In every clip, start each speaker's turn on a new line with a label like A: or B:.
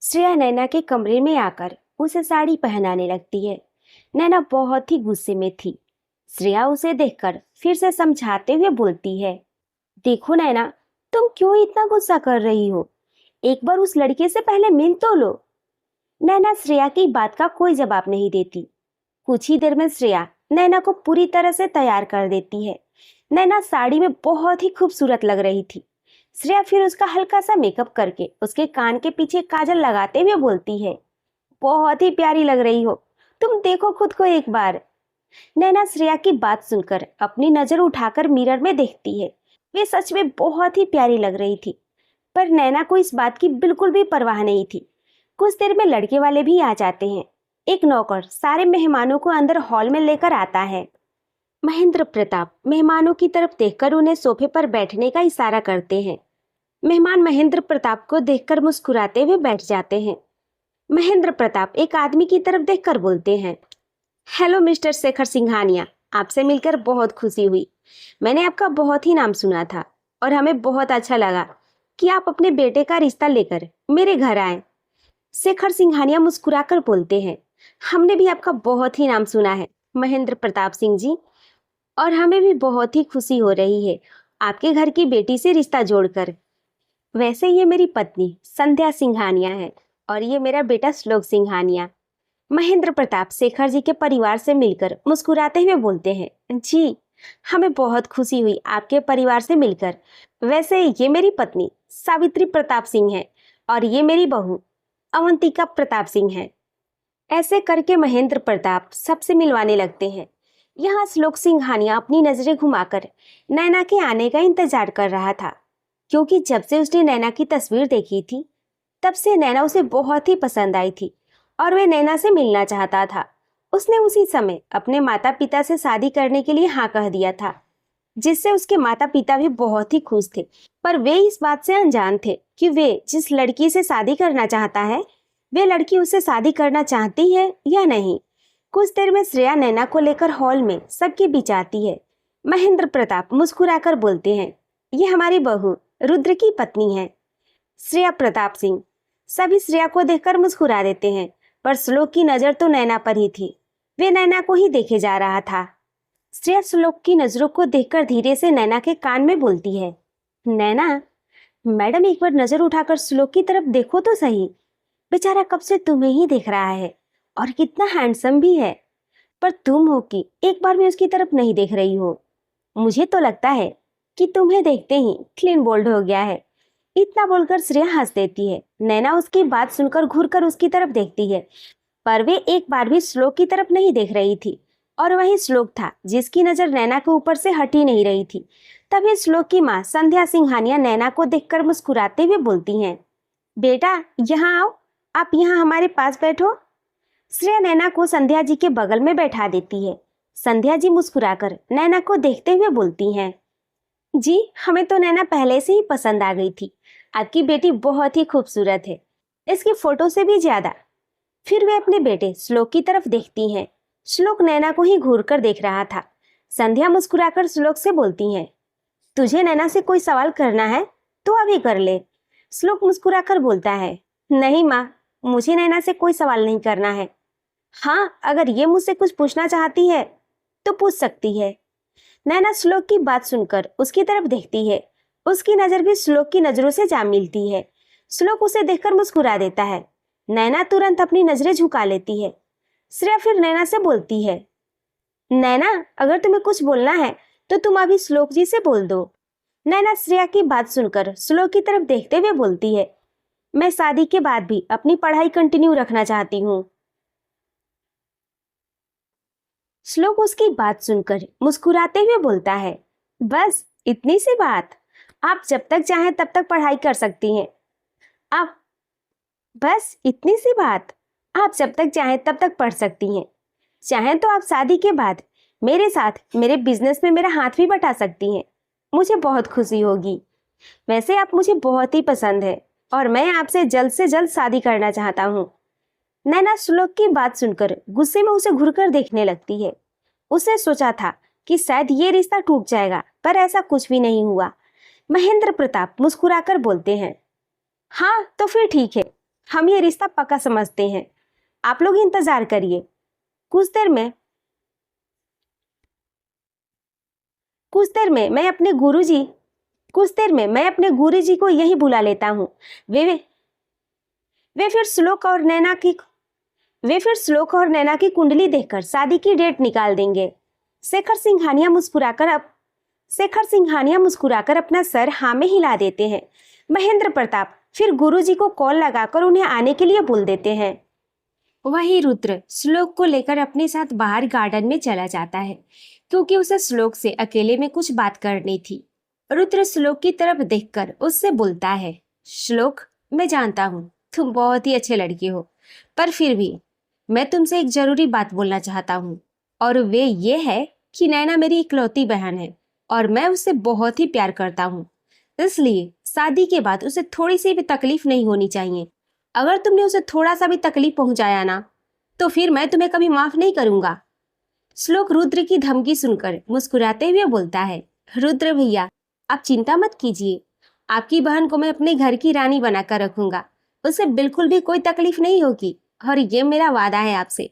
A: श्रेया नैना के कमरे में आकर उसे साड़ी पहनाने लगती है। नैना बहुत ही गुस्से में थी। श्रेया उसे देखकर फिर से समझाते हुए बोलती है, देखो नैना, तुम क्यों इतना गुस्सा कर रही हो? एक बार उस लड़के से पहले मिल तो लो। नैना श्रेया की बात का कोई जवाब नहीं देती। कुछ ही देर में श्रेया नैना को पूरी तरह से तैयार कर देती है। नैना साड़ी में बहुत ही खूबसूरत लग रही थी। श्रेया फिर उसका हल्का सा मेकअप करके उसके कान के पीछे काजल लगाते हुए बोलती है, बहुत ही प्यारी लग रही हो, तुम देखो खुद को एक बार। नैना श्रेया की बात सुनकर अपनी नजर उठाकर मिरर में देखती है। वे सच में बहुत ही प्यारी लग रही थी, पर नैना को इस बात की बिल्कुल भी परवाह नहीं थी। कुछ देर में लड़के वाले भी आ जाते हैं। एक नौकर सारे मेहमानों को अंदर हॉल में लेकर आता है। महेंद्र प्रताप मेहमानों की तरफ देखकर उन्हें सोफे पर बैठने का इशारा करते हैं। मेहमान महेंद्र प्रताप को देखकर मुस्कुराते हुए बैठ जाते हैं। महेंद्र प्रताप एक आदमी की तरफ देखकर बोलते हैं, हेलो मिस्टर शेखर सिंघानिया, आपसे मिलकर बहुत खुशी हुई। मैंने आपका बहुत ही नाम सुना था और हमें बहुत अच्छा लगा कि आप अपने बेटे का रिश्ता लेकर मेरे घर आए। शेखर सिंघानिया मुस्कुराकर बोलते हैं, हमने भी आपका बहुत ही नाम सुना है महेंद्र प्रताप सिंह जी, और हमें भी बहुत ही खुशी हो रही है आपके घर की बेटी से रिश्ता जोड़कर। वैसे ये मेरी पत्नी संध्या सिंघानिया है और ये मेरा बेटा श्लोक सिंघानिया। महेंद्र प्रताप शेखर जी के परिवार से मिलकर मुस्कुराते हुए बोलते हैं, जी हमें बहुत खुशी हुई आपके परिवार से मिलकर। वैसे ये मेरी पत्नी सावित्री प्रताप सिंह है और ये मेरी बहू अवंतिका प्रताप सिंह है। ऐसे करके महेंद्र प्रताप सबसे मिलवाने लगते हैं। यहाँ श्लोक सिंघानिया अपनी नजरें घुमाकर नैना के आने का इंतजार कर रहा था, क्योंकि जब से उसने नैना की तस्वीर देखी थी तब से नैना उसे बहुत ही पसंद आई थी और वह नैना से मिलना चाहता था। उसने उसी समय अपने माता पिता से शादी करने के लिए हाँ कह दिया था, जिससे उसके माता पिता भी बहुत ही खुश थे। पर वे इस बात से अनजान थे कि वे जिस लड़की से शादी करना चाहता है वे लड़की उससे शादी करना चाहती है या नहीं। कुछ देर में श्रेया नैना को लेकर हॉल में सबके बीच आती है। महेंद्र प्रताप मुस्कुराकर बोलते हैं, ये हमारी बहू रुद्र की पत्नी है, श्रेया प्रताप सिंह। सभी श्रेया को देखकर मुस्कुरा देते हैं, पर श्लोक की नजर तो नैना पर ही थी। वे नैना को ही देखे जा रहा था। श्रेया श्लोक की नजरों को देखकर धीरे से नैना के कान में बोलती है, नैना, मैडम एक बार नजर उठाकर श्लोक की तरफ देखो तो सही। बेचारा कब से तुम्हें ही देख रहा है और कितना हैंडसम भी है, पर तुम हो कि एक बार भी उसकी तरफ नहीं देख रही हो। मुझे तो लगता है कि तुम्हें देखते ही क्लीन बोल्ड हो गया है। इतना बोलकर श्रेया हंस देती है। नैना उसकी बात सुनकर घूरकर उसकी तरफ देखती है, पर वे एक बार भी श्लोक की तरफ नहीं देख रही थी और वही श्लोक था जिसकी नजर नैना के ऊपर से हट ही नहीं रही थी। तभी श्लोक की माँ संध्या सिंघानिया नैना को देखकर मुस्कुराते हुए बोलती हैं, बेटा यहाँ आओ, आप यहाँ हमारे पास बैठो। श्रेया नैना को संध्या जी के बगल में बैठा देती है। संध्या जी मुस्कुराकर नैना को देखते हुए बोलती हैं, जी हमें तो नैना पहले से ही पसंद आ गई थी। आपकी बेटी बहुत ही खूबसूरत है, इसकी फोटो से भी ज्यादा। फिर वे अपने बेटे श्लोक की तरफ देखती हैं। श्लोक नैना को ही घूर कर देख रहा था। संध्या मुस्कुराकर श्लोक से बोलती हैं, तुझे नैना से कोई सवाल करना है तो अभी कर ले। श्लोक मुस्कुराकर बोलता है, नहीं माँ, मुझे नैना से कोई सवाल नहीं करना है। हाँ, अगर ये मुझसे कुछ पूछना चाहती है तो पूछ सकती है। नैना श्लोक की बात सुनकर उसकी तरफ देखती है। उसकी नजर भी श्लोक की नजरों से जा मिलती है। श्लोक उसे देखकर मुस्कुरा देता है। नैना तुरंत अपनी नजरें झुका लेती है। श्रेया फिर नैना से बोलती है, नैना अगर तुम्हें कुछ बोलना है तो तुम अभी श्लोक जी से बोल दो। नैना श्रेया की बात सुनकर श्लोक की तरफ देखते हुए बोलती है, मैं शादी के बाद भी अपनी पढ़ाई कंटिन्यू रखना चाहती हूँ। श्लोक उसकी बात सुनकर मुस्कुराते हुए बोलता है, बस इतनी सी बात, आप जब तक चाहें तब तक पढ़ाई कर सकती हैं। आप बस इतनी सी बात, आप जब तक चाहें तब तक पढ़ सकती हैं। चाहें तो आप शादी के बाद मेरे साथ मेरे बिजनेस में मेरा हाथ भी बटा सकती हैं। मुझे बहुत खुशी होगी। वैसे आप मुझे बहुत ही पसंद है और मैं आपसे जल्द से जल्द शादी करना चाहता हूँ। नैना श्लोक की बात सुनकर गुस्से में उसे घूरकर देखने लगती है। उसने सोचा था कि शायद ये रिश्ता टूट जाएगा, पर ऐसा कुछ भी नहीं हुआ। महेंद्र प्रताप मुस्कुराकर बोलते हैं, हाँ तो फिर ठीक है, हम ये रिश्ता पक्का समझते हैं। आप लोग इंतजार करिए। कुछ देर में मैं अपने गुरुजी को यही बुला लेता हूँ। वे फिर श्लोक और नैना की कुंडली देखकर शादी की डेट निकाल देंगे। शेखर सिंघानिया मुस्कुराकर अपना सर हाँ में हिला देते हैं। महेंद्र प्रताप फिर गुरुजी को कॉल लगाकर उन्हें आने के लिए बोल देते हैं। वही रुद्र श्लोक को लेकर अपने साथ बाहर गार्डन में चला जाता है, क्योंकि उसे श्लोक से अकेले में कुछ बात करनी थी। रुद्र श्लोक की तरफ देखकर उससे बोलता है, श्लोक, मैं जानता हूँ तुम बहुत ही अच्छे लड़की हो, पर फिर भी मैं तुमसे एक जरूरी बात बोलना चाहता हूँ, और वे ये है कि नैना मेरी इकलौती बहन है और मैं उससे बहुत ही प्यार करता हूँ। इसलिए शादी के बाद उसे थोड़ी सी भी तकलीफ नहीं होनी चाहिए। अगर तुमने उसे थोड़ा सा भी तकलीफ पहुंचाया ना, तो फिर मैं तुम्हें कभी माफ नहीं करूंगा। श्लोक रुद्र की धमकी सुनकर मुस्कुराते हुए बोलता है, रुद्र भैया, आप चिंता मत कीजिए, आपकी बहन को मैं अपने घर की रानी बनाकर रखूंगा। उसे बिल्कुल भी कोई तकलीफ नहीं होगी, और ये मेरा वादा है आपसे।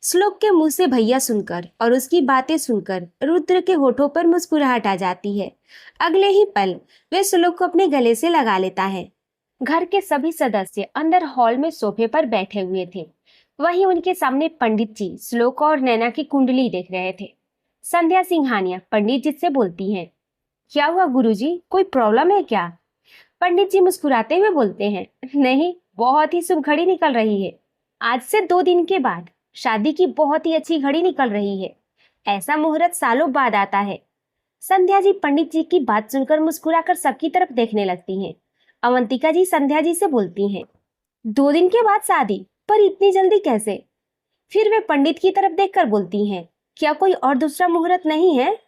A: श्लोक के मुंह से भैया सुनकर और उसकी बातें सुनकर रुद्र के होठों पर मुस्कुराहट आ जाती है। अगले ही पल वे श्लोक को अपने गले से लगा लेता है। घर के सभी सदस्य अंदर हॉल में सोफे पर बैठे हुए थे। वहीं उनके सामने पंडित जी श्लोक और नैना की कुंडली देख रहे थे। संध्या सिंघानिया पंडित जी से बोलती हैं, क्या हुआ गुरुजी, कोई प्रॉब्लम है क्या? पंडित जी मुस्कुराते हुए बोलते हैं, नहीं, बहुत ही शुभ घड़ी निकल रही है। आज से 2 दिन के बाद शादी की बहुत ही अच्छी घड़ी निकल रही है। ऐसा मुहूर्त सालों बाद आता है। संध्या जी पंडित जी की बात सुनकर मुस्कुराकर सबकी तरफ देखने लगती हैं। अवंतिका जी संध्या जी से बोलती हैं, 2 दिन के बाद शादी, पर इतनी जल्दी कैसे? फिर वे पंडित की तरफ देखकर बोलती हैं, क्या कोई और दूसरा मुहूर्त नहीं है?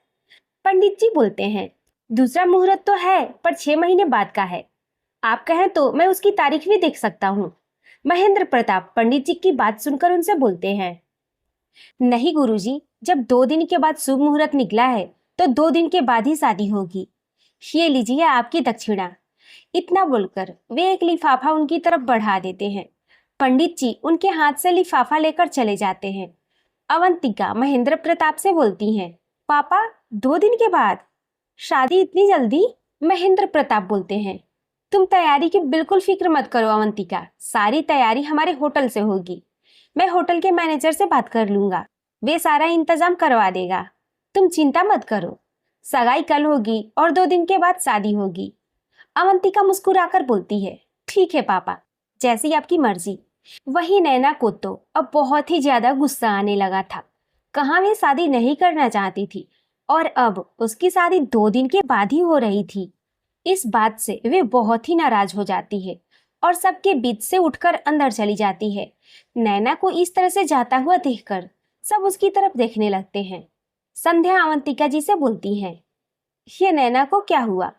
A: पंडित जी बोलते हैं, दूसरा मुहूर्त तो है, पर 6 महीने बाद का है। आप कहें तो मैं उसकी तारीख भी देख सकता हूँ। महेंद्र प्रताप पंडित जी की बात सुनकर उनसे बोलते हैं, नहीं गुरुजी, जब 2 दिन के बाद शुभ मुहूर्त निकला है तो 2 दिन के बाद ही शादी होगी। ये लीजिए आपकी दक्षिणा। इतना बोलकर वे एक लिफाफा उनकी तरफ बढ़ा देते हैं। पंडित जी उनके हाथ से लिफाफा लेकर चले जाते हैं। अवंतिका महेंद्र प्रताप से बोलती हैं, पापा, 2 दिन के बाद शादी, इतनी जल्दी? महेंद्र प्रताप बोलते हैं, तुम तैयारी की बिल्कुल फिक्र मत करो अवंतिका, सारी तैयारी हमारे होटल से होगी। मैं होटल के मैनेजर से बात कर लूंगा, वे सारा इंतजाम करवा देगा। तुम चिंता मत करो, सगाई कल होगी और 2 दिन के बाद शादी होगी। अवंतिका मुस्कुराकर बोलती है, ठीक है पापा, जैसी आपकी मर्जी। वही नैना को तो अब बहुत ही ज्यादा गुस्सा आने लगा था। कहाँ वे शादी नहीं करना चाहती थी, और अब उसकी शादी 2 दिन के बाद ही हो रही थी। इस बात से वे बहुत ही नाराज हो जाती है और सबके बीच से उठकर अंदर चली जाती है। नैना को इस तरह से जाता हुआ देखकर सब उसकी तरफ देखने लगते हैं। संध्या अवंतिका जी से बोलती हैं, ये नैना को क्या हुआ,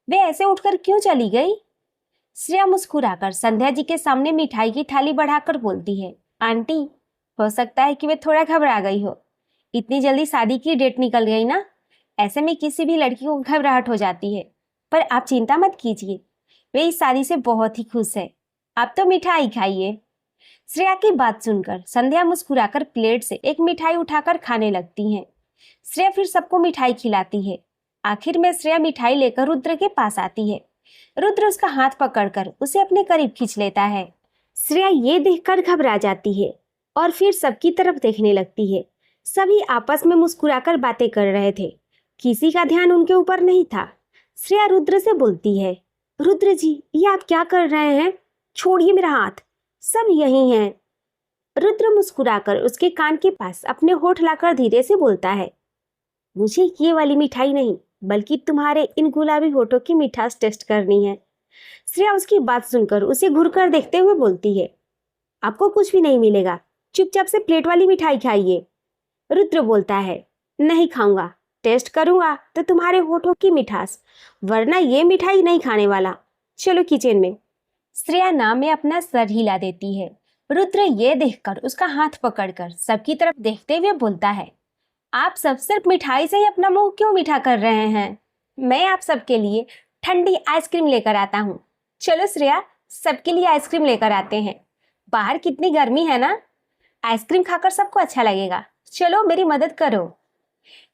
A: वे ऐसे उठकर क्यों चली गई? श्रेया मुस्कुराकर संध्या जी के सामने मिठाई की थाली बढ़ाकर बोलती है, आंटी, हो सकता है कि वे थोड़ा घबरा गई हो। इतनी जल्दी शादी की डेट निकल गई ना, ऐसे में किसी भी लड़की को घबराहट हो जाती है, पर आप चिंता मत कीजिए, वे इस शादी से बहुत ही खुश है। आप तो मिठाई खाइए। श्रेया की बात सुनकर संध्या मुस्कुराकर प्लेट से एक मिठाई उठाकर खाने लगती हैं। श्रेया फिर सबको मिठाई खिलाती है। आखिर में श्रेया मिठाई लेकर रुद्र के पास आती है। रुद्र उसका हाथ पकड़कर उसे अपने करीब खींच लेता है। श्रेया ये देखकर घबरा जाती है और फिर सबकी तरफ देखने लगती है। सभी आपस में मुस्कुराकर बातें कर रहे थे, किसी का ध्यान उनके ऊपर नहीं था। श्रेया रुद्र से बोलती है, रुद्र जी, ये आप क्या कर रहे हैं? छोड़िए मेरा हाथ, सब यही हैं। रुद्र मुस्कुराकर उसके कान के पास अपने होठ लाकर धीरे से बोलता है, मुझे ये वाली मिठाई नहीं, बल्कि तुम्हारे इन गुलाबी होठों की मिठास टेस्ट करनी है। श्रेया उसकी बात सुनकर उसे घूरकर देखते हुए बोलती है, आपको कुछ भी नहीं मिलेगा, चुपचाप से प्लेट वाली मिठाई खाइए। रुद्र बोलता है, नहीं खाऊंगा, टेस्ट करूंगा तो तुम्हारे होठों की मिठास, वरना ये मिठाई नहीं खाने वाला। चलो किचन में। श्रेया नाम में अपना सर हिला देती है। रुद्र ये देखकर उसका हाथ पकड़कर सबकी तरफ देखते हुए बोलता है, आप सब सिर्फ मिठाई से ही अपना मुंह क्यों मीठा कर रहे हैं? मैं आप सबके लिए ठंडी आइसक्रीम लेकर आता हूँ। चलो श्रेया, सबके लिए आइसक्रीम लेकर आते हैं। बाहर कितनी गर्मी है ना, आइसक्रीम खाकर सबको अच्छा लगेगा। चलो मेरी मदद करो।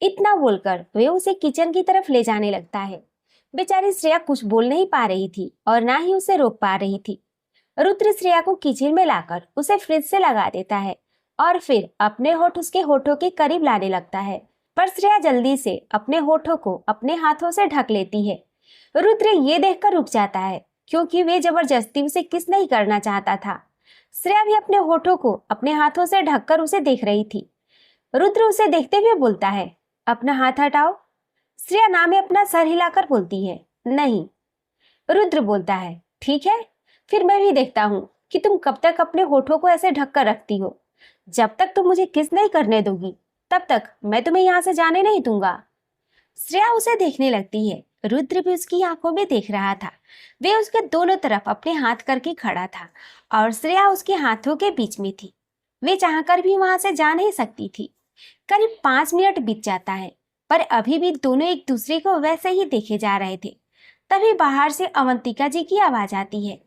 A: इतना बोलकर वे उसे किचन की तरफ ले जाने लगता है। बेचारी श्रेया कुछ बोल नहीं पा रही थी और ना ही उसे रोक पा रही थी। रुद्र श्रेया को किचन में लाकर उसे फ्रिज से लगा देता है और फिर अपने होठ उसके होठों के करीब लाने लगता है, पर श्रेया जल्दी से अपने होठों को अपने हाथों से ढक लेती है। रुद्र ये देखकर रुक जाता है, क्योंकि वे जबरदस्ती उसे किस नहीं करना चाहता था। श्रेया भी अपने होठों को अपने हाथों से ढककर उसे देख रही थी। रुद्र उसे देखते हुए बोलता है, अपना हाथ हटाओ। श्रेया ना में अपना सर हिलाकर बोलती है, नहीं। रुद्र बोलता है, ठीक है, फिर मैं भी देखता हूँ कि तुम कब तक अपने होठों को ऐसे ढक कर रखती हो। जब तक तुम मुझे किस नहीं करने दोगी तब तक मैं तुम्हें यहाँ से जाने नहीं दूंगा। श्रेया उसे देखने लगती है। रुद्र भी उसकी आंखों में देख रहा था। वे उसके दोनों तरफ अपने हाथ करके खड़ा था और श्रेया उसके हाथों के बीच में थी। वे चाहकर भी वहां से जा नहीं सकती थी। करीब 5 मिनट बीत जाता है, पर अभी भी दोनों एक दूसरे को वैसे ही देखे जा रहे थे। तभी बाहर से अवंतिका जी की आवाज आती है,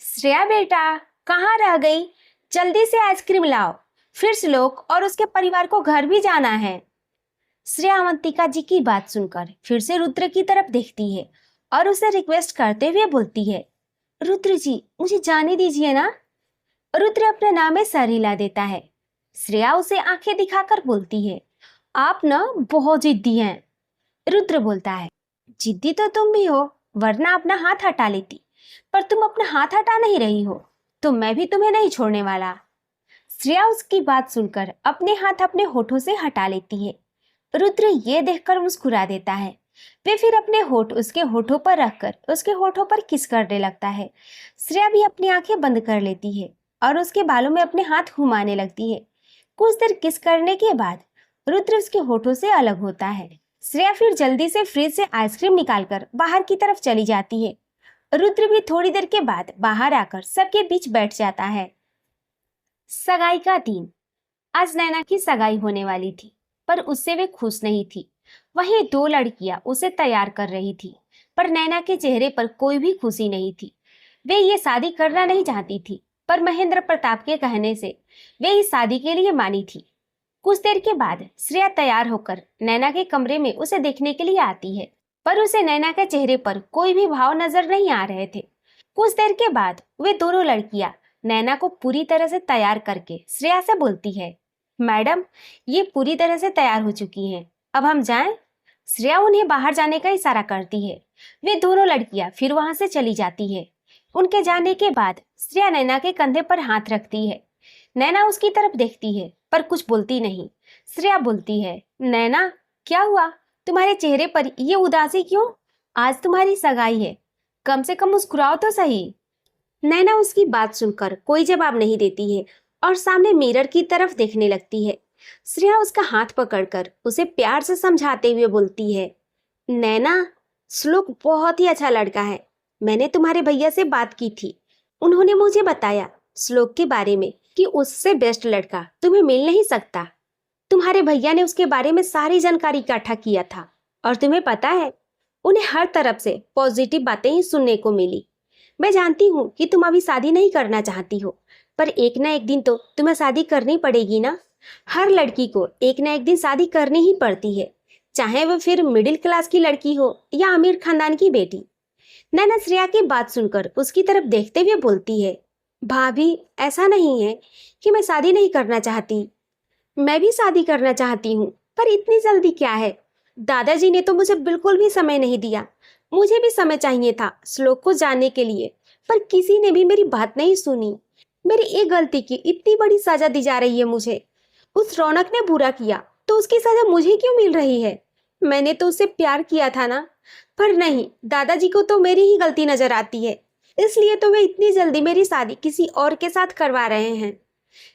A: श्रेया बेटा कहाँ रह गई? जल्दी से आइसक्रीम लाओ, फिर श्लोक और उसके परिवार को घर भी जाना है। श्रेया अवंतिका जी की बात सुनकर फिर से रुद्र की तरफ देखती है और उसे रिक्वेस्ट करते हुए बोलती है, रुद्र जी मुझे जाने दीजिए ना। रुद्र अपने नाम में सर हिला देता है। श्रेया उसे आंखें दिखाकर बोलती है, आप ना बहुत जिद्दी हैं। रुद्र बोलता है, जिद्दी तो तुम भी हो, वरना अपना हाथ हटा लेती, पर तुम अपना हाथ हटा नहीं रही हो, तो मैं भी तुम्हें नहीं छोड़ने वाला। श्रेया उसकी बात सुनकर अपने हाथ अपने होठों से हटा लेती है। रुद्र ये देखकर मुस्कुरा देता है। वे फिर अपने होठ उसके होठों पर रखकर उसके होठों पर किस करने लगता है। श्रेया भी अपनी आंखें बंद कर लेती है और उसके बालों में अपने हाथ घुमाने लगती है। कुछ देर किस करने के बाद रुद्र उसके होठों से अलग होता है। श्रेया फिर जल्दी से फ्रिज से आइसक्रीम निकालकर बाहर की तरफ चली जाती है। रुद्र भी थोड़ी देर के बाद बाहर आकर सबके बीच बैठ जाता है। सगाई का दिन। आज नैना की सगाई होने वाली थी, पर उससे वे खुश नहीं थी। वहीं 2 लड़कियां उसे तैयार कर रही थी, पर नैना के चेहरे पर कोई भी खुशी नहीं थी। वे ये शादी करना नहीं चाहती थी, पर महेंद्र प्रताप के कहने से वे इस शादी के लिए मानी थी। कुछ देर के बाद श्रेया तैयार होकर नैना के कमरे में उसे देखने के लिए आती है, पर उसे नैना के चेहरे पर कोई भी भाव नजर नहीं आ रहे थे। कुछ देर के बाद वे दोनों लड़कियां नैना को पूरी तरह से तैयार करके श्रेया से बोलती है, मैडम ये पूरी तरह से तैयार हो चुकी हैं, अब हम जाएं? श्रेया उन्हें बाहर जाने का इशारा करती है। वे दोनों लड़कियां फिर वहां से चली जाती है। उनके जाने के बाद श्रेया नैना के कंधे पर हाथ रखती है। नैना उसकी तरफ देखती है, पर कुछ बोलती नहीं। श्रेया बोलती है, नैना क्या हुआ, तुम्हारे चेहरे पर ये उदासी क्यों? आज तुम्हारी सगाई है, कम से कम मुस्कुराओ तो सही। नैना उसकी बात सुनकर कोई जवाब नहीं देती है और सामने मिरर की तरफ देखने लगती है। श्रेया उसका हाथ पकड़कर उसे प्यार से समझाते हुए बोलती है, नैना श्लोक बहुत ही अच्छा लड़का है। मैंने तुम्हारे भैया से बात की थी, उन्होंने मुझे बताया श्लोक के बारे में कि उससे बेस्ट लड़का तुम्हें मिल नहीं सकता। तुम्हारे भैया ने उसके बारे में सारी जानकारी इकट्ठा किया था और तुम्हें पता है उन्हें हर तरफ से पॉजिटिव बातें ही सुनने को मिली। मैं जानती हूँ कि तुम अभी शादी नहीं करना चाहती हो, पर एक ना एक दिन तो तुम्हें शादी करनी पड़ेगी ना। हर लड़की को एक ना एक दिन शादी करनी ही पड़ती है, चाहे वो फिर मिडिल क्लास की लड़की हो या अमीर खानदान की बेटी। नैना श्रेया की बात सुनकर उसकी तरफ देखते हुए बोलती है, भाभी ऐसा नहीं है कि मैं शादी नहीं करना चाहती, मैं भी शादी करना चाहती हूँ, पर इतनी जल्दी क्या है? दादाजी ने तो मुझे बिल्कुल भी समय नहीं दिया। मुझे भी समय चाहिए था श्लोक को जानने के लिए, पर किसी ने भी मेरी बात नहीं सुनी। मेरी एक गलती की इतनी बड़ी सजा दी जा रही है मुझे। उस रौनक ने बुरा किया तो उसकी सजा मुझे क्यों मिल रही है? मैंने तो उससे प्यार किया था ना। पर नहीं, दादाजी को तो मेरी ही गलती नजर आती है, इसलिए तो वे इतनी जल्दी मेरी शादी किसी और के साथ करवा रहे हैं।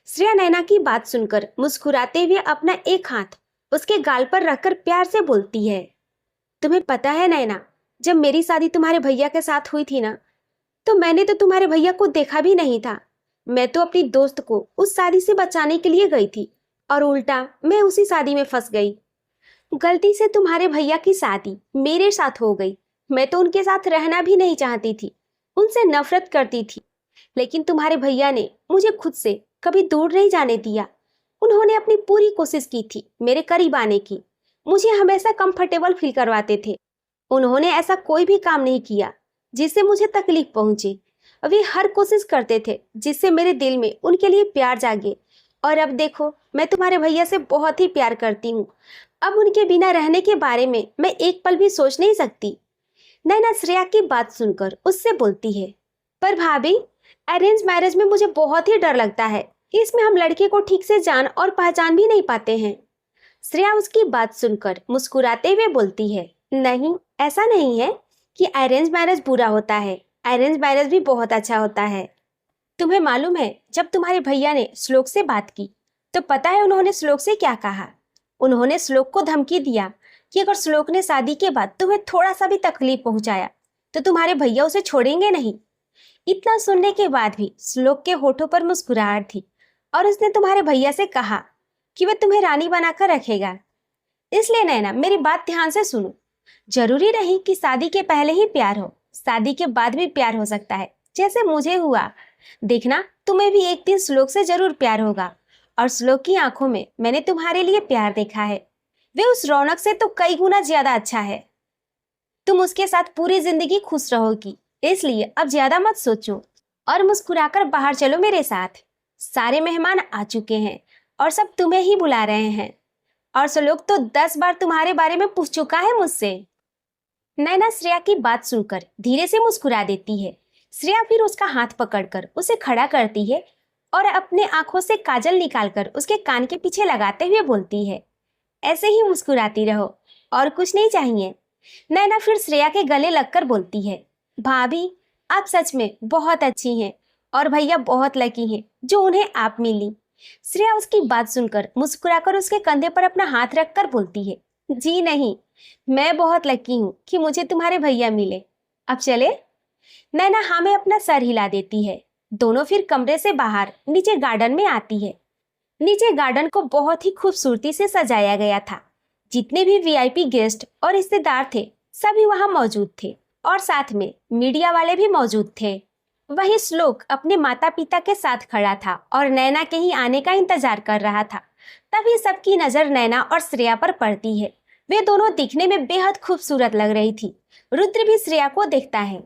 A: श्रेया नैना की बात सुनकर मुस्कुराते हुए अपना एक हाथ उसके गाल पर रखकर प्यार से बोलती है, तुम्हें पता है नैना, जब मेरी शादी तुम्हारे भैया के साथ हुई थी ना, तो मैंने तो तुम्हारे भैया को देखा भी नहीं था। मैं तो अपनी दोस्त को उस शादी से बचाने के लिए गई थी और उल्टा मैं उसी शादी में फंस गई। गलती से तुम्हारे भैया की शादी मेरे साथ हो गई। मैं तो उनके साथ रहना भी नहीं चाहती थी। उनसे नफरत करती थी, लेकिन तुम्हारे भैया ने मुझे खुद से कभी दूर नहीं जाने दिया। उन्होंने अपनी पूरी कोशिश की थी मेरे करीब आने की, मुझे हमेशा कंफर्टेबल फील करवाते थे। उन्होंने ऐसा कोई भी काम नहीं किया जिससे मुझे तकलीफ पहुंचे। वे हर कोशिश करते थे जिससे मेरे दिल में उनके लिए प्यार जागे। और अब देखो, मैं तुम्हारे भैया से बहुत ही प्यार करती हूँ। अब उनके बिना रहने के बारे में मैं एक पल भी सोच नहीं सकती। नैना श्रेया की बात सुनकर उससे बोलती है, पर भाभी, अरेंज मैरिज में मुझे बहुत ही डर लगता है। इसमें हम लड़के को ठीक से जान और पहचान भी नहीं पाते हैं। श्रेया उसकी बात सुनकर मुस्कुराते हुए बोलती है, नहीं, ऐसा नहीं है कि अरेंज मैरिज बुरा होता है। अरेंज मैरिज भी बहुत अच्छा होता है। तुम्हें मालूम है, जब तुम्हारे भैया ने श्लोक से बात की तो पता है उन्होंने श्लोक से क्या कहा? उन्होंने श्लोक को धमकी दिया कि अगर श्लोक ने शादी के बाद तुम्हें थोड़ा सा भी तकलीफ पहुंचाया तो तुम्हारे भैया उसे छोड़ेंगे नहीं। इतना सुनने के बाद भी श्लोक के होठों पर मुस्कुराहट थी और उसने तुम्हारे भैया से कहा कि वह तुम्हें रानी बनाकर रखेगा। इसलिए नैना, मेरी बात ध्यान से सुनो। जरूरी नहीं कि शादी के पहले ही प्यार हो, शादी के बाद भी प्यार हो सकता है, जैसे मुझे हुआ। देखना, तुम्हें भी एक दिन श्लोक से जरूर प्यार होगा। और श्लोक की आंखों में मैंने तुम्हारे लिए प्यार देखा है। वे उस रौनक से तो कई गुना ज्यादा अच्छा है। तुम उसके साथ पूरी जिंदगी खुश रहोगी। इसलिए अब ज्यादा मत सोचो और मुस्कुराकर बाहर चलो मेरे साथ। सारे मेहमान आ चुके हैं और सब तुम्हें ही बुला रहे हैं। और श्लोक तो 10 बार तुम्हारे बारे में पूछ चुका है मुझसे। नैना श्रेया की बात सुनकर धीरे से मुस्कुरा देती है। श्रेया फिर उसका हाथ पकड़कर उसे खड़ा करती है और अपने आंखों से काजल निकालकर उसके कान के पीछे लगाते हुए बोलती है, ऐसे ही मुस्कुराती रहो, और कुछ नहीं चाहिए। नैना फिर श्रेया के गले लगकर बोलती है, भाभी, आप सच में बहुत अच्छी हैं और भैया बहुत लकी हैं जो उन्हें आप मिली। श्रेया उसकी बात सुनकर मुस्कुराकर उसके कंधे पर अपना हाथ रखकर बोलती है, जी नहीं, मैं बहुत लकी हूँ कि मुझे तुम्हारे भैया मिले। अब चले? नैना हाँ में अपना सर हिला देती है। दोनों फिर कमरे से बाहर नीचे गार्डन में आती है। नीचे गार्डन को बहुत ही खूबसूरती से सजाया गया था। जितने भी वीआईपी गेस्ट और रिश्तेदार थे सभी वहां मौजूद थे और साथ में मीडिया वाले भी मौजूद थे। वहीं श्लोक अपने माता पिता के साथ खड़ा था और नैना के ही आने का इंतजार कर रहा था। तभी सबकी नजर नैना और श्रेया पर पड़ती है। वे दोनों दिखने में बेहद खूबसूरत लग रही थी। रुद्र भी श्रेया को देखता है।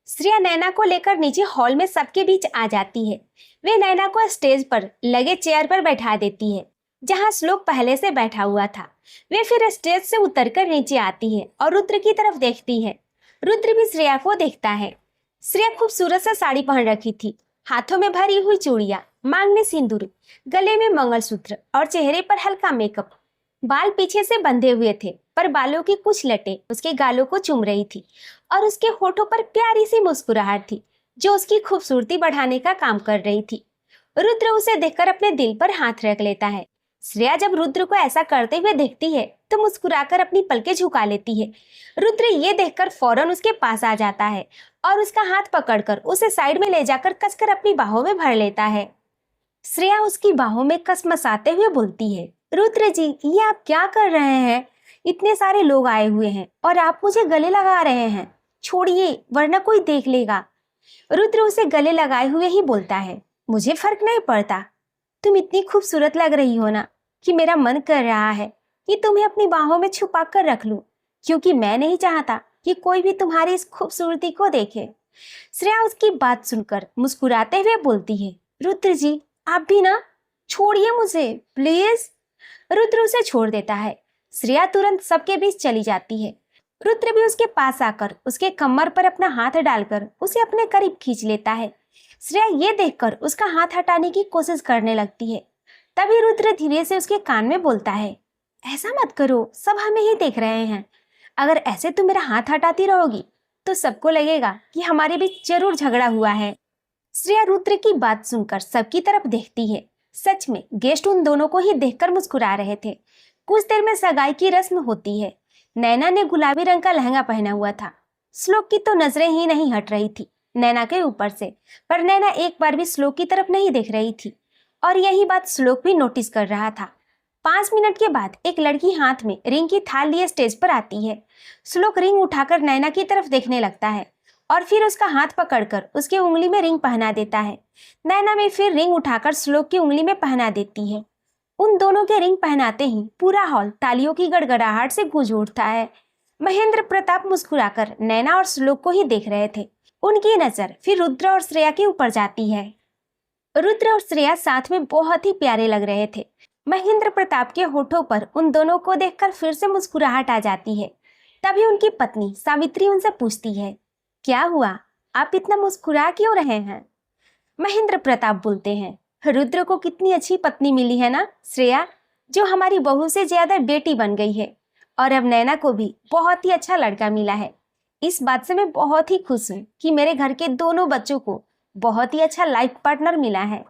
A: श्रेया नैना को लेकर नीचे हॉल में सबके बीच आ जाती है। वे नैना को स्टेज पर लगे चेयर पर बैठा देती है जहां श्लोक पहले से बैठा हुआ था। वे फिर स्टेज से उतरकर नीचे आती है और रुद्र की तरफ देखती है। रुद्र भी श्रेया को देखता है। श्रेया खूबसूरत सा साड़ी पहन रखी थी, हाथों में भरी हुई चूड़ियां, मांग में सिंदूर, गले में मंगलसूत्र और चेहरे पर हल्का मेकअप। बाल पीछे से बंधे हुए थे पर बालों की कुछ लटें उसके गालों को चूम रही थी और उसके होठों पर प्यारी सी मुस्कुराहट थी जो उसकी खूबसूरती बढ़ाने का काम कर रही थी। रुद्र उसे देखकर अपने दिल पर हाथ रख लेता है। श्रेया जब रुद्र को ऐसा करते हुए देखती है तो मुस्कुराकर अपनी पलकें झुका लेती है। रुद्र ये देखकर फौरन उसके पास आ जाता है और उसका हाथ पकड़कर उसे साइड में ले जाकर कसकर अपनी बाहों में भर लेता है। श्रेया उसकी बाहों में कसमसाते हुए बोलती है, रुद्र जी, ये आप क्या कर रहे हैं? इतने सारे लोग आए हुए हैं और आप मुझे गले लगा रहे हैं। छोड़िए, वरना कोई देख लेगा। रुद्र उसे गले लगाए हुए ही बोलता है, मुझे फर्क नहीं पड़ता। तुम इतनी खूबसूरत लग रही हो ना कि मेरा मन कर रहा है कि तुम्हें अपनी बाहों में छुपा कर रख लूं, क्योंकि मैं नहीं चाहता कि कोई भी तुम्हारी इस खूबसूरती को देखे। श्रेया उसकी बात सुनकर मुस्कुराते हुए बोलती है, रुद्र जी, आप भी ना, छोड़िए मुझे प्लीज। रुद्र उसे छोड़ देता है। श्रेया तुरंत सबके बीच चली जाती है। रुद्र भी उसके पास आकर उसके कमर पर अपना हाथ डालकर उसे अपने करीब खींच लेता है। श्रेया ये देखकर उसका हाथ हटाने की कोशिश करने लगती है। तभी रुद्र धीरे से उसके कान में बोलता है, ऐसा मत करो, सब हमें ही देख रहे हैं। अगर ऐसे तुम मेरा हाथ हटाती रहोगी तो सबको लगेगा कि हमारे बीच जरूर झगड़ा हुआ है। श्रेया रुद्र की बात सुनकर सबकी तरफ देखती है। सच में गेस्ट उन दोनों को ही देखकर मुस्कुरा रहे थे। कुछ देर में सगाई की रस्म होती है। नैना ने गुलाबी रंग का लहंगा पहना हुआ था। श्लोक की तो नजरें ही नहीं हट रही थी नैना के ऊपर से, पर नैना एक बार भी श्लोक की तरफ नहीं देख रही थी और यही बात श्लोक भी नोटिस कर रहा था। 5 मिनट के बाद एक लड़की हाथ में रिंग की थाल लिए स्टेज पर आती है। श्लोक रिंग उठाकर नैना की तरफ देखने लगता है और फिर उसका हाथ पकड़कर उसकी उंगली में रिंग पहना देता है। नैना भी फिर रिंग उठाकर श्लोक की उंगली में पहना देती है। उन दोनों के रिंग पहनाते ही पूरा हॉल तालियों की गड़गड़ाहट से गूंज उठता है। महेंद्र प्रताप मुस्कुराकर नैना और श्लोक को ही देख रहे थे। उनकी नजर फिर रुद्र और श्रेया के ऊपर जाती है। रुद्र और श्रेया साथ में बहुत ही प्यारे लग रहे थे। महेंद्र प्रताप के होठों पर उन दोनों को देखकर फिर से मुस्कुराहट आ जाती है। तभी उनकी पत्नी सावित्री उनसे पूछती है, क्या हुआ, आप इतना मुस्कुरा क्यों रहे हैं? महेंद्र प्रताप बोलते हैं, रुद्र को कितनी अच्छी पत्नी मिली है ना श्रेया, जो हमारी बहू से ज्यादा बेटी बन गई है। और अब नैना को भी बहुत ही अच्छा लड़का मिला है। इस बात से मैं बहुत ही खुश हूँ कि मेरे घर के दोनों बच्चों को बहुत ही अच्छा लाइफ पार्टनर मिला है।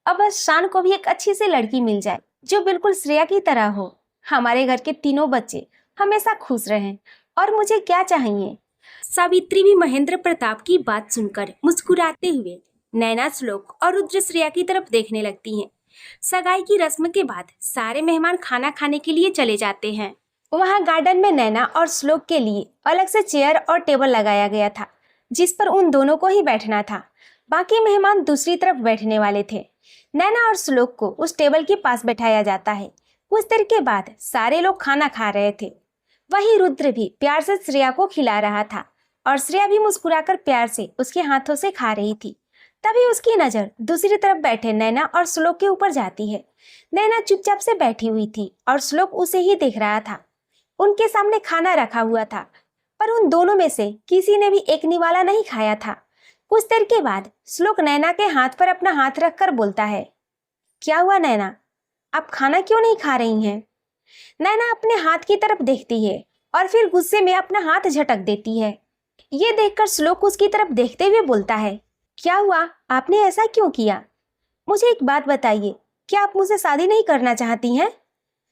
A: अब बस शान को भी एक अच्छी सी लड़की मिल जाए जो बिल्कुल श्रेया की तरह हो। हमारे घर के तीनों बच्चे हमेशा खुश रहें और मुझे क्या चाहिए। सावित्री भी महेंद्र प्रताप की बात सुनकर मुस्कुराते हुए नैना, श्लोक और रुद्र श्रेया की तरफ देखने लगती हैं। सगाई की रस्म के बाद सारे मेहमान खाना खाने के लिए चले जाते हैं। वहाँ गार्डन में नैना और श्लोक के लिए अलग से चेयर और टेबल लगाया गया था, जिस पर उन दोनों को ही बैठना था। बाकी मेहमान दूसरी तरफ बैठने वाले थे। नैना और श्लोक को उस टेबल के पास बैठाया जाता है। कुछ देर के बाद सारे लोग खाना खा रहे थे। वहीं रुद्र भी प्यार से श्रेया को खिला रहा था और श्रेया भी मुस्कुराकर प्यार से उसके हाथों से खा रही थी। तभी उसकी नजर दूसरी तरफ बैठे नैना और श्लोक के ऊपर जाती है। नैना चुपचाप से बैठी हुई थी और श्लोक उसे ही देख रहा था। उनके सामने खाना रखा हुआ था, पर उन दोनों में से किसी ने भी एक निवाला नहीं खाया था। कुछ देर के बाद श्लोक नैना के हाथ पर अपना हाथ रखकर बोलता है, क्या हुआ नैना, आप खाना क्यों नहीं खा रही हैं? नैना अपने हाथ की तरफ देखती है और फिर गुस्से में अपना हाथ झटक देती है। ये देखकर श्लोक उसकी तरफ देखते हुए बोलता है, क्या हुआ, आपने ऐसा क्यों किया? मुझे एक बात बताइए, क्या आप मुझसे शादी नहीं करना चाहती हैं?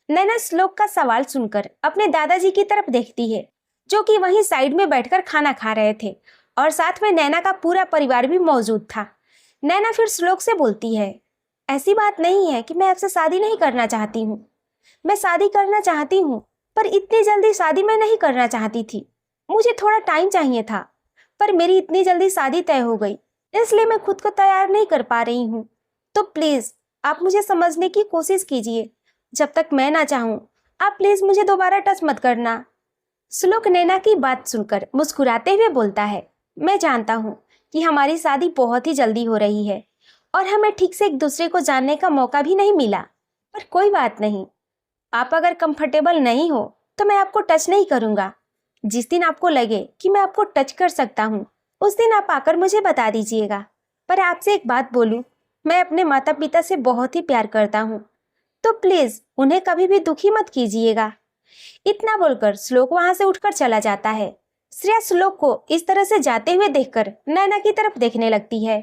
A: नैना श्लोक का सवाल सुनकर अपने दादाजी की तरफ देखती है, जो कि वहीं साइड में बैठकर खाना खा रहे थे और साथ में नैना का पूरा परिवार भी मौजूद था। नैना फिर श्लोक से बोलती है, ऐसी बात नहीं है कि मैं आपसे शादी नहीं करना चाहती हूँ। मैं शादी करना चाहती हूँ, पर इतनी जल्दी शादी मैं नहीं करना चाहती थी। मुझे थोड़ा टाइम चाहिए था, पर मेरी इतनी जल्दी शादी तय हो गई, इसलिए मैं खुद को तैयार नहीं कर पा रही हूँ। तो प्लीज आप मुझे समझने की कोशिश कीजिए। जब तक मैं ना चाहूँ, आप प्लीज मुझे दोबारा टच मत करना। श्लोक नैना की बात सुनकर मुस्कुराते हुए बोलता है, मैं जानता हूँ कि हमारी शादी बहुत ही जल्दी हो रही है और हमें ठीक से एक दूसरे को जानने का मौका भी नहीं मिला, पर कोई बात नहीं। आप अगर कंफर्टेबल नहीं हो तो मैं आपको टच नहीं करूँगा। जिस दिन आपको लगे कि मैं आपको टच कर सकता हूँ, उस दिन आप आकर मुझे बता दीजिएगा। पर आपसे एक बात बोलूं, मैं अपने माता पिता से बहुत ही प्यार करता हूँ, तो प्लीज उन्हें कभी भी दुखी मत कीजिएगा। इतना बोलकर श्लोक वहां से उठकर चला जाता है। श्रेया श्लोक को इस तरह से जाते हुए देखकर नैना की तरफ देखने लगती है।